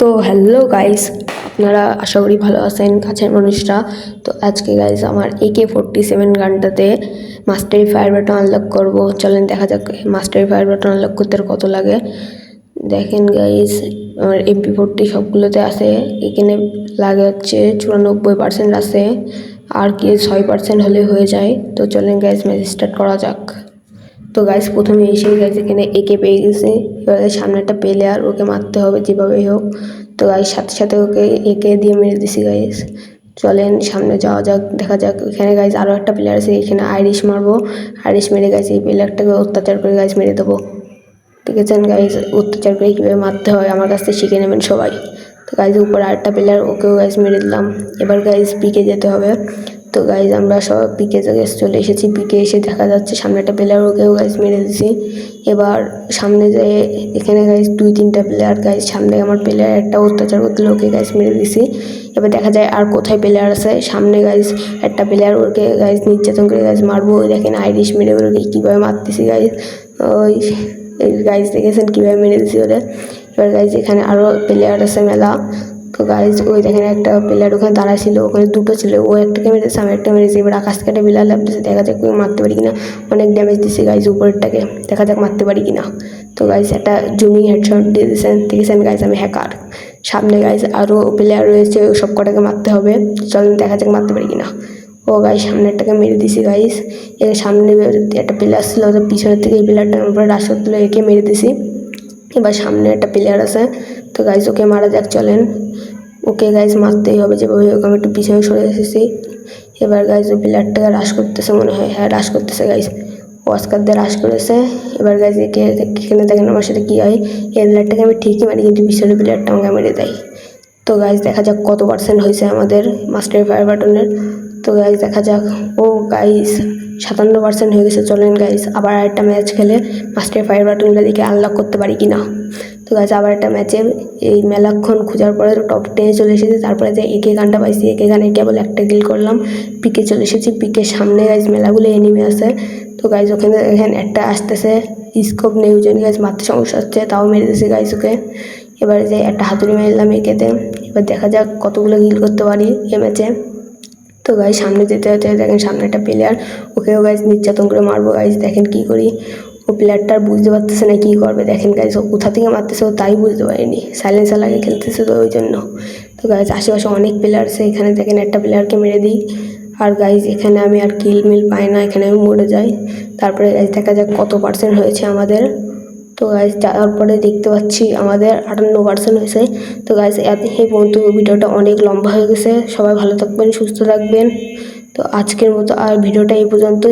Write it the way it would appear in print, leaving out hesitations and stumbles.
তো hello guys, আপনারা আশা করি ভালো আছেন কাছের মানুষরা। তো আজকে গাইস আমার AK-47 গানটাতে মাস্টারি ফায়ার বাটন আনলক করব। চলেন দেখা যাক মাস্টারি ফায়ার বাটন আনলক করতে কত লাগে। দেখেন গাইস, আমার MP40 সবগুলোতে আছে, এখানে লাগে হচ্ছে 94% আছে, আর কি 6% হলে হয়ে যায়। তো চলেন গাইস ম্যাচ স্টার্ট করা যাক। তো গাইস প্রথমে এসেই গাইস এখানে AK পেয়ে গেছি। এবারে সামনে একটা প্লেয়ার, ওকে মারতে হবে যেভাবেই হোক। তো গাইস সাথে সাথে ওকে AK দিয়ে মেরে দিছি গাইস। চলেন সামনে যাওয়া যাক, দেখা যাক। এখানে গাইস আরও একটা প্লেয়ার আছে, এখানে আইরিশ মারবো। আইরিশ মেরে গাইস এই প্লেয়ারটাকে অত্যাচার করে গাইস মেরে দেবো। ঠিক আছে গাইস, অত্যাচার করে কীভাবে মারতে হয় আমার কাছ থেকে শিখে নেবেন সবাই। তো গাইস উপর আরেকটা প্লেয়ার, ওকেও গাইস মেরে দিলাম। এবার গাইস পিকে যেতে হবে। তো গাইস আমরা সব পিকে চলে এসেছি। পিকে এসে দেখা যাচ্ছে সামনে একটা প্লেয়ার, ওকেও গাইস মেরে দিছি। এবার সামনে যেয়ে এখানে গাইস 2-3টা প্লেয়ার, গাইস সামনে আমার প্লেয়ার একটা অত্যাচার করছিল, ওকে গাইস মেরে দিছি। এবার দেখা যায় আর কোথায় প্লেয়ার আছে। সামনে গাইস একটা প্লেয়ার, ওকে গাইস নির্যাতন করে গাইস মারবো। ওই দেখেন আইরিশ মেরে ওকে কীভাবে মারতেছি গাইস। ওই গাইস দেখেছেন কীভাবে মেরে দিছি ওরে। এবার গাইস এখানে আরও প্লেয়ার আছে মেলা। তো গাইস ওই দেখেন একটা প্লেয়ার ওখানে দাঁড়ায় ছিল, ওখানে দুটো ছিল, ও একটাকে মেরেছে, আমি একটা মেরেছি। এবার আকাশ কাটে বিলাল লাগতেছে, দেখা যাক মারতে পারি কিনা। অনেক ড্যামেজ দিচ্ছে গাইস উপরেরটাকে, দেখা যাক মারতে পারি কিনা। তো গাইস একটা জুমিং হেডশট দিয়ে দিয়েছেন, দেখেছেন গাইস আমি হ্যাকার। সামনে গাইস আরও প্লেয়ার রয়েছে, সব কটাকে মারতে হবে। চলেন দেখা যাক মারতে পারি কিনা। ও গাইস সামনেরটাকে মেরে দিছি গাইস। এর সামনে একটা প্লেয়ার ছিল, ওদের পিছনের থেকে এই প্লেয়ারটার উপরে রাশ করতে একে মেরে দিছি। এবার সামনে একটা প্লেয়ার আছে, তো গাইস ওকে মারা যাক। চলেন ওকে গাইস মারতেই হবে যেভাবে হোক। আমি একটু পিছনে সরে এসেছি। এবার গাইস ওই প্লেয়ারটাকে রাশ করতেছে মনে হয়, হ্যাঁ রাশ করতেছে গাইস, অস্কার দিয়ে রাশ করেছে। এবার গাইস এখানে দেখেন আমার সাথে কী হয়। এই প্লেয়ারটাকে আমি ঠিকই মারি, কিন্তু পিছনের প্লেয়ারটা আমাকে মেরে দেয়। তো গাইস দেখা যাক কত পার্সেন্ট হয়েছে আমাদের মাস্টারি ফায়ার বাটনের। তো গাইস দেখা যাক, ও গাইস 57% হয়ে গেছে। চলেন গাইস আবার আরেকটা ম্যাচ খেলে মাস্টারি ফায়ার বাটনটা দেখে আনলক করতে পারি কিনা। তো গাইস আবার একটা ম্যাচে এই মেলাক্ষণ খোঁজার পরে টপ 10-এ চলে এসেছি। তারপরে যে AK গানটা পাইছি, AK গানে কেবল একটা কিল করলাম। পিকে চলে এসেছি। পিকের সামনে গাইস মেলাগুলো এনিমি আছে। তো গাইস ওখানে এখানে একটা আসতেছে, স্কোপ নেই, ওই জন্য গাইস মারতে সমস্যা হচ্ছে, তাও মেরে দিয়েছি গাইস ওকে। এবারে যে একটা হাতুড়ি মারলাম একেতে। এবার দেখা যাক কতগুলো কিল করতে পারি এ ম্যাচে। তো গাইস সামনে যেতে যেতে দেখেন সামনে একটা প্লেয়ার, ওকেও গাইস নির্যাতন করে মারবো গাইস। দেখেন কি করি। ও প্লেয়ারটা বুঝতে পারতেছে না কী করবে। দেখেন গাইস ও কোথা থেকে মারতেছে ও তাই বুঝতে পারিনি, সাইলেন্সার লাগে খেলতেছে তো ওই জন্য। তো গাইস আশেপাশে অনেক প্লেয়ার আছে, এখানে দেখেন একটা প্লেয়ারকে মেরে দিই। আর গাইস এখানে আমি আর কিল মিল পাই না, এখানে আমি মরে যাই। তারপরে গাইস দেখা যাক কত পার্সেন্ট হয়েছে আমাদের। তো গাইস যাওয়ার পরে দেখতে পাচ্ছি আমাদের 58% হয়েছে। তো গাইস এই পর্যন্ত ভিডিওটা অনেক লম্বা হয়ে গেছে। সবাই ভালো থাকবেন, সুস্থ থাকবেন। তো আজকের মতো আর ভিডিওটা এই পর্যন্ত।